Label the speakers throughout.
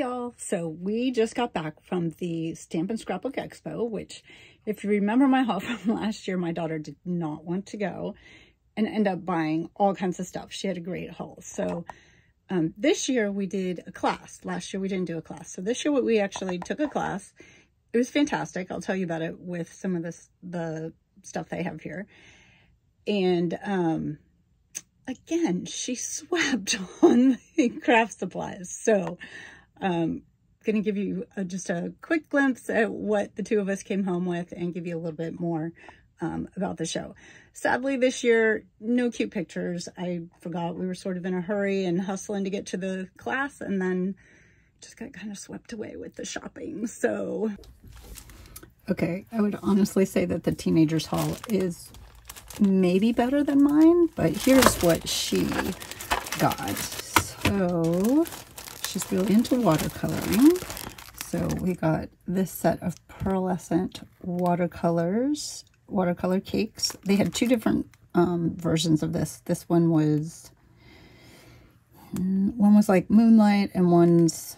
Speaker 1: y'all. So we just got back from the Stamp and Scrapbook Expo, which if you remember my haul from last year, my daughter did not want to go and end up buying all kinds of stuff. She had a great haul. So this year we did a class. Last year we didn't do a class. So this year we actually took a class. It was fantastic. I'll tell you about it with some of the stuff they have here. And again, she swept on the craft supplies. So going to give you just a quick glimpse at what the two of us came home with and give you a little bit more about the show. Sadly, this year, no cute pictures. I forgot we were sort of in a hurry and hustling to get to the class, and then just got kind of swept away with the shopping. So, okay, I would honestly say that the teenagers haul is maybe better than mine, but here's what she got. So she's really into watercoloring. So we got this set of pearlescent watercolor cakes. They had two different versions of this. This one was like moonlight, and one's,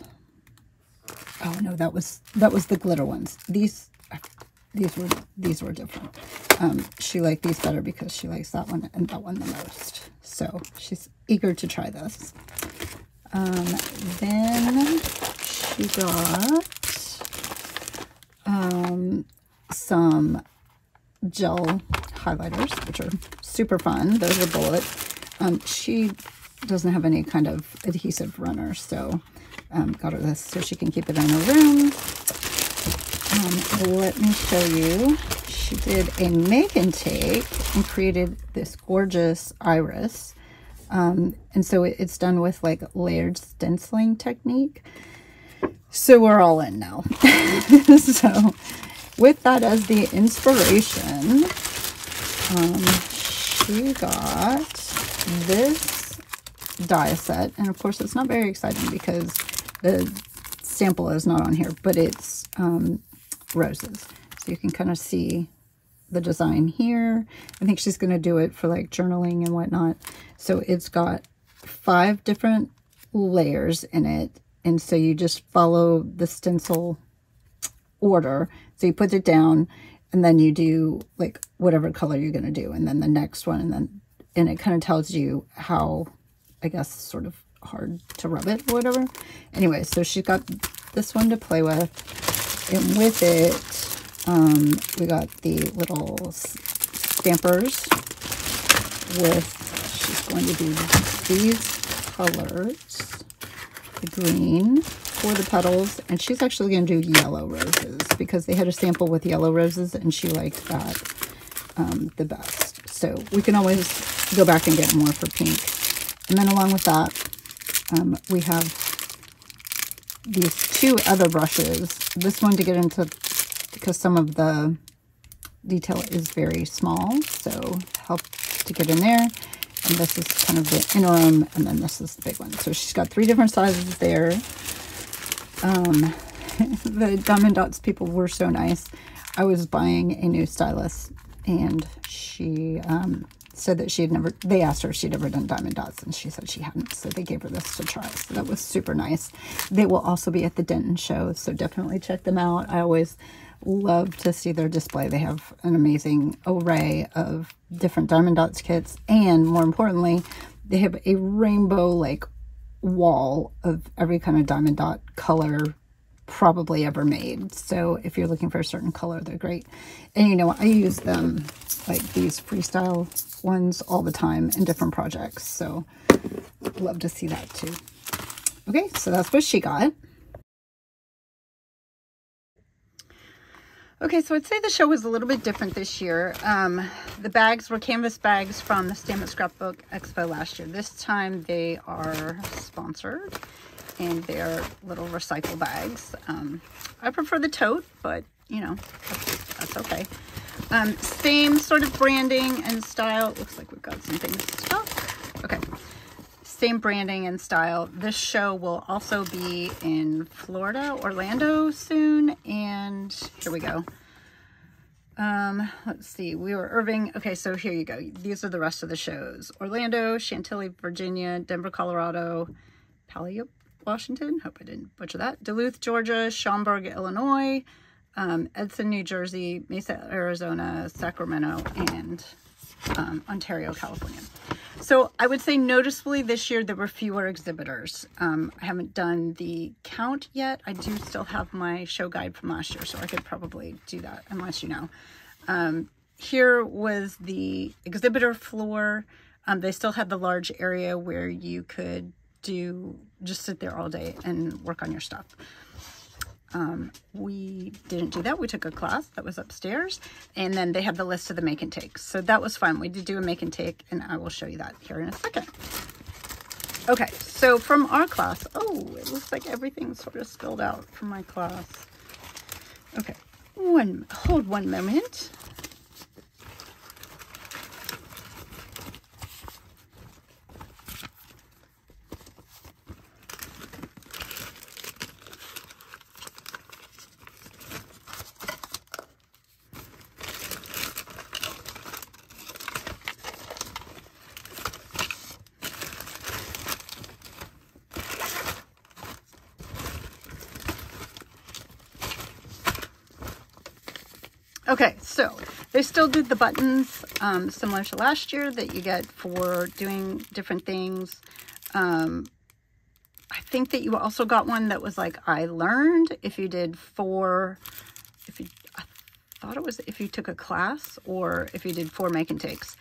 Speaker 1: oh no, that was the glitter ones. These were different. She liked these better because she likes that one and that one the most. So she's eager to try this. Then she got some gel highlighters, which are super fun. Those are bullet. She doesn't have any kind of adhesive runner, so got her this so she can keep it in her room. Let me show you. She did a make and take and created this gorgeous iris. And so it's done with like layered stenciling technique. So we're all in now. So with that as the inspiration, she got this die set. And of course it's not very exciting because the sample is not on here, but it's roses. So you can kind of see the design here. I think she's going to do it for like journaling and whatnot. So it's got 5 different layers in it. And so you just follow the stencil order. So you put it down and then you do like whatever color you're going to do. And then the next one, and it kind of tells you how, I guess, sort of hard to rub it or whatever. Anyway, so she's got this one to play with. And with it, we got the little stampers she's going to do these colors, the green for the petals, and she's actually going to do yellow roses because they had a sample with yellow roses and she liked that the best. So we can always go back and get more for pink. And then along with that, we have these 2 other brushes. This one to get into, because some of the detail is very small, so help to get in there. And this is kind of the interim, and then this is the big one. So she's got 3 different sizes there. The Diamond Dots people were so nice. I was buying a new stylus, and she said that she had never, they asked her if she'd ever done Diamond Dots, and she said she hadn't, so they gave her this to try. So that was super nice. They will also be at the Denton show, so definitely check them out. I always love to see their display. They have an amazing array of different Diamond Dots kits, and more importantly, they have a rainbow like wall of every kind of Diamond Dot color probably ever made. So if you're looking for a certain color, they're great. And you know, I use them, like these freestyle ones, all the time in different projects, so love to see that too. Okay, so that's what she got. Okay, so I'd say the show was a little bit different this year. The bags were canvas bags from the Stamp and Scrapbook Expo last year. This time they are sponsored, and they're little recycle bags. I prefer the tote, but you know, that's okay. Same sort of branding and style. Looks like we've got some things stuck. Okay. Same branding and style. This show will also be in Florida, Orlando soon. And here we go. Let's see. We were Irving. Okay, so here you go. These are the rest of the shows. Orlando, Chantilly, Virginia, Denver, Colorado, Washington. Hope I didn't butcher that. Duluth, Georgia, Schaumburg, Illinois, Edson, New Jersey, Mesa, Arizona, Sacramento, and Ontario, California. So I would say noticeably this year there were fewer exhibitors. I haven't done the count yet. I do still have my show guide from last year, so I could probably do that unless you know. Here was the exhibitor floor. They still had the large area where you could just sit there all day and work on your stuff. We didn't do that. We took a class that was upstairs, and then they had the list of the make and takes. So that was fun. We did do a make and take, and I will show you that here in a second. Okay, so from our class, oh, it looks like everything's sort of spilled out from my class. Okay, hold one moment. Okay, so they still did the buttons similar to last year that you get for doing different things. I think that you also got one that was like, I learned if you did I thought it was if you took a class or if you did 4 make and takes.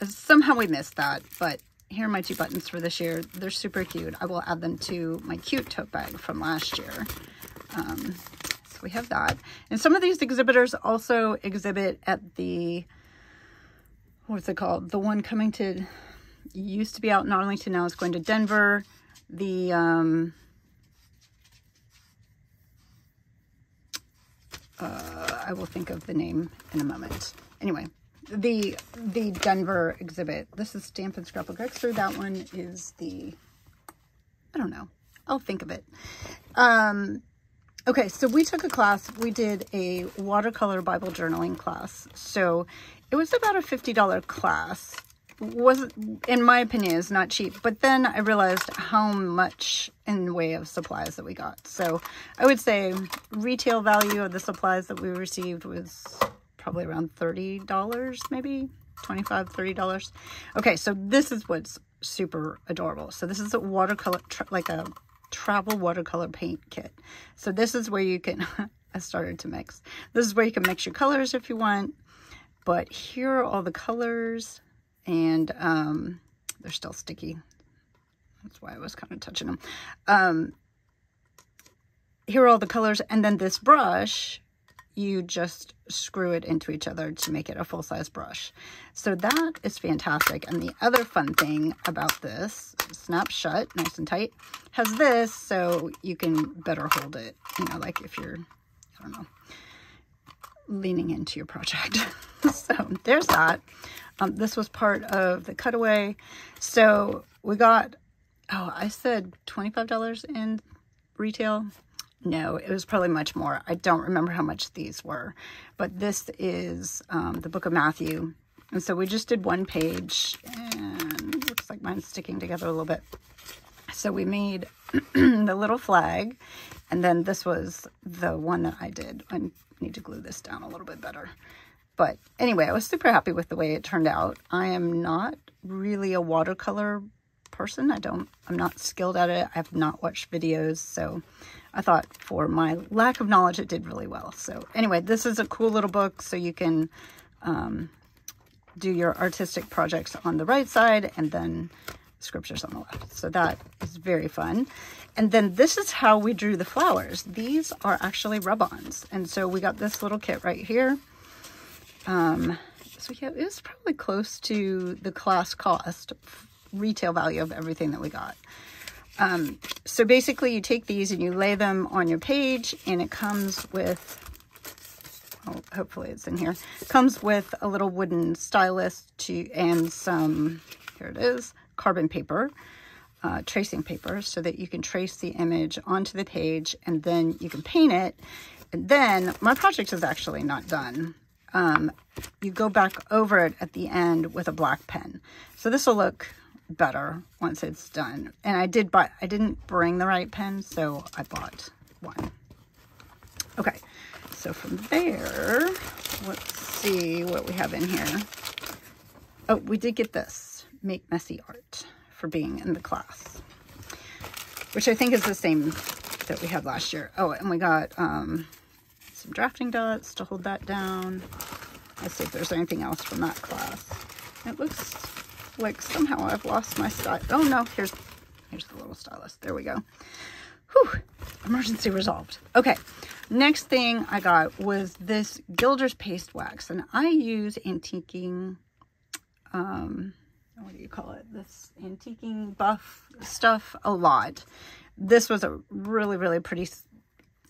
Speaker 1: Somehow we missed that, but here are my 2 buttons for this year. They're super cute. I will add them to my cute tote bag from last year. We have that. And some of these exhibitors also exhibit at the, what's it called? The one coming to, used to be out in Arlington, now it's going to Denver. The, I will think of the name in a moment. Anyway, the Denver exhibit. This is Stamp and Scrapbook Expo. That one is the, I don't know. I'll think of it. Okay, so we took a class. We did a watercolor Bible journaling class. So it was about a $50 class. In my opinion, is not cheap. But then I realized how much in the way of supplies that we got. So I would say retail value of the supplies that we received was probably around $30, maybe $25, $30. Okay, so this is what's super adorable. So this is a watercolor, like a travel watercolor paint kit. So this is where you can, I started to mix. This is where you can mix your colors if you want. But here are all the colors, and they're still sticky. That's why I was kind of touching them. Here are all the colors, and then this brush, you just screw it into each other to make it a full-size brush. So that is fantastic. And the other fun thing about this, snaps shut nice and tight, has this so you can better hold it, you know, like if you're, I don't know, leaning into your project. So there's that. This was part of the cutaway. So we got, oh, I said $25 in retail. No, it was probably much more. I don't remember how much these were, but this is the book of Matthew. And so we just did 1 page, and it looks like mine's sticking together a little bit. So we made the little flag, and then this was the one that I did. I need to glue this down a little bit better. But anyway, I was super happy with the way it turned out. I am not really a watercolor person. I'm not skilled at it. I have not watched videos, so I thought for my lack of knowledge, it did really well. So anyway, this is a cool little book, so you can do your artistic projects on the right side and then scriptures on the left. So that is very fun. And then this is how we drew the flowers. These are actually rub-ons. And so we got this little kit right here. So yeah, it was probably close to the class cost, retail value of everything that we got. So basically you take these and you lay them on your page, and it comes with, oh, hopefully it's in here. It comes with a little wooden stylus and some, here it is, carbon paper, tracing paper, so that you can trace the image onto the page, and then you can paint it. And then my project is actually not done. You go back over it at the end with a black pen. So this will look better once it's done. And I didn't bring the right pen, so I bought one. Okay, so from there, let's see what we have in here. Oh, we did get this, Make Messy Art, for being in the class, which I think is the same that we had last year. Oh, and we got some drafting dots to hold that down. Let's see if there's anything else from that class. It looks like somehow I've lost my style. Oh no, here's the little stylus. There we go. Whew, emergency resolved. Okay, next thing I got was this Gilder's Paste Wax, and I use antiquing, what do you call it? This antiquing buff stuff a lot. This was a really, really pretty,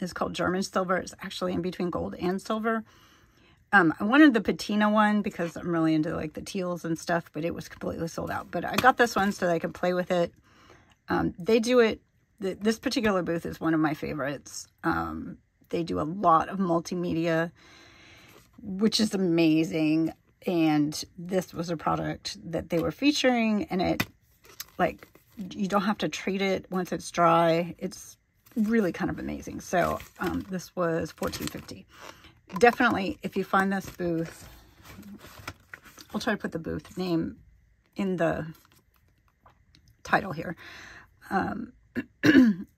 Speaker 1: it's called German silver. It's actually in between gold and silver. I wanted the patina one because I'm really into like the teals and stuff, but it was completely sold out. But I got this one so that I could play with it. They do it, this particular booth is one of my favorites. They do a lot of multimedia, which is amazing. And this was a product that they were featuring, and it, like, you don't have to treat it once it's dry. It's really kind of amazing. So this was $14.50. Definitely, if you find this booth, I'll try to put the booth name in the title here.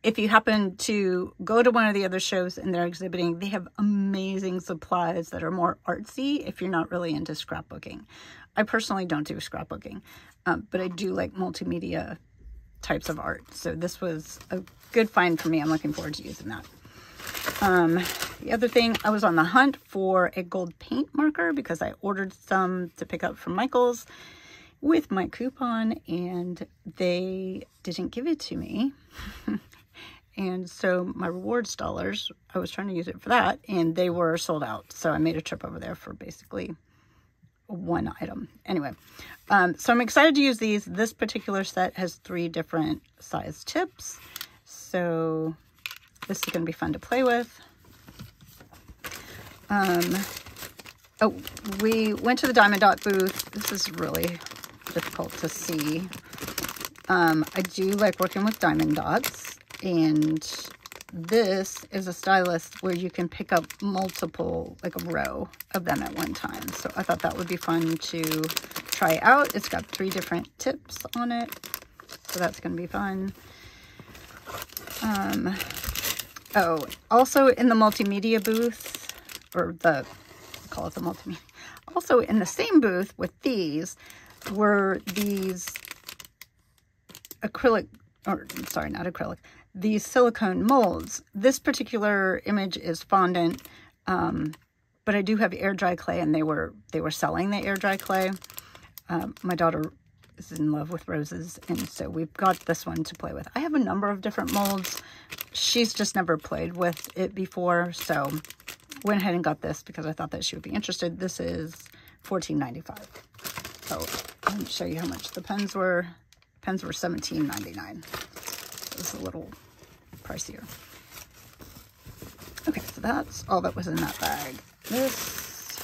Speaker 1: If you happen to go to one of the other shows and they're exhibiting, they have amazing supplies that are more artsy if you're not really into scrapbooking. I personally don't do scrapbooking, but I do like multimedia types of art. So this was a good find for me. I'm looking forward to using that. The other thing, I was on the hunt for a gold paint marker because I ordered some to pick up from Michael's with my coupon, and they didn't give it to me. And so my rewards dollars, I was trying to use it for that, and they were sold out. So I made a trip over there for basically one item. Anyway, so I'm excited to use these. This particular set has 3 different size tips. So this is going to be fun to play with. Oh, we went to the Diamond Dot booth. This is really difficult to see. I do like working with diamond dots, and this is a stylus where you can pick up multiple, like a row of them at one time. So I thought that would be fun to try out. It's got 3 different tips on it, so that's going to be fun. Oh, also in the multimedia booth, or call it the multimedia, also in the same booth with these were these acrylic, or sorry, not acrylic, these silicone molds. This particular image is fondant, but I do have air dry clay, and they were selling the air dry clay. My daughter is in love with roses, and so we've got this one to play with. I have a number of different molds. She's just never played with it before, so went ahead and got this because I thought that she would be interested. This is $14.95. So let me show you how much the pens were. Pens were $17.99. So it's a little pricier. Okay, so that's all that was in that bag. This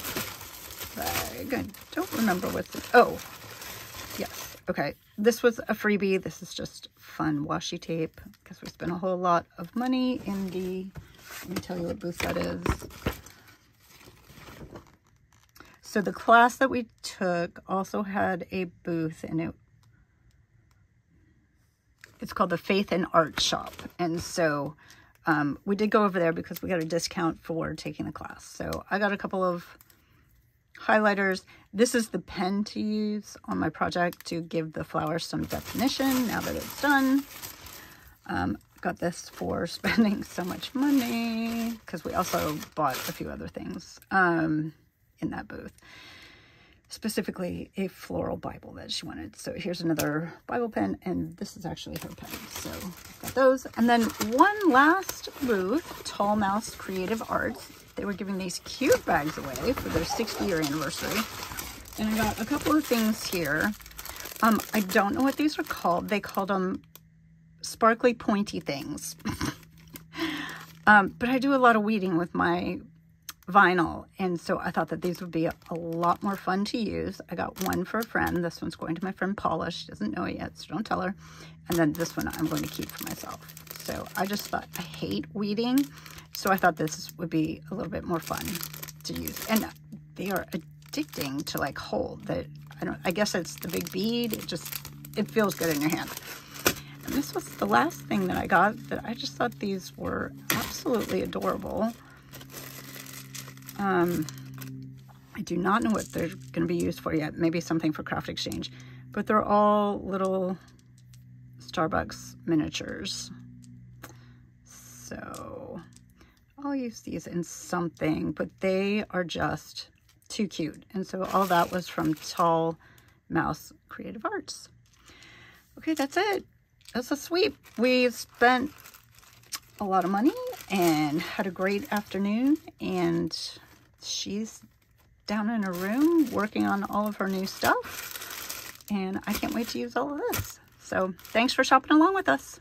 Speaker 1: bag, I don't remember what's in. Oh, yes. Okay, this was a freebie. This is just fun washi tape because we spent a whole lot of money in the, let me tell you what booth that is. So the class that we took also had a booth, and it's called the Faith and Art Shop. And so we did go over there because we got a discount for taking the class. So I got a couple of highlighters. This is the pen to use on my project to give the flowers some definition now that it's done. Got this for spending so much money because we also bought a few other things in that booth. Specifically a floral Bible that she wanted. So here's another Bible pen, and this is actually her pen. So got those. And then one last booth, Tall Mouse Creative Arts. They were giving these cute bags away for their 60-year anniversary. And I got a couple of things here. I don't know what these are called. They called them sparkly pointy things. But I do a lot of weeding with my vinyl, and so I thought that these would be a lot more fun to use. I got one for a friend. This one's going to my friend Paula. She doesn't know it yet, so don't tell her. And then this one I'm going to keep for myself. So I just thought, I hate weeding, so I thought this would be a little bit more fun to use. And they are addicting to like hold. That I guess it's the big bead. It feels good in your hand. And this was the last thing that I got, that I just thought these were absolutely adorable. I do not know what they're going to be used for yet. Maybe something for craft exchange. But they're all little Starbucks miniatures. So I'll use these in something, but they are just too cute. And so all that was from Tall Mouse Creative Arts. Okay, that's it. That's a sweep. We spent a lot of money and had a great afternoon, and she's down in her room working on all of her new stuff, and I can't wait to use all of this. So thanks for shopping along with us.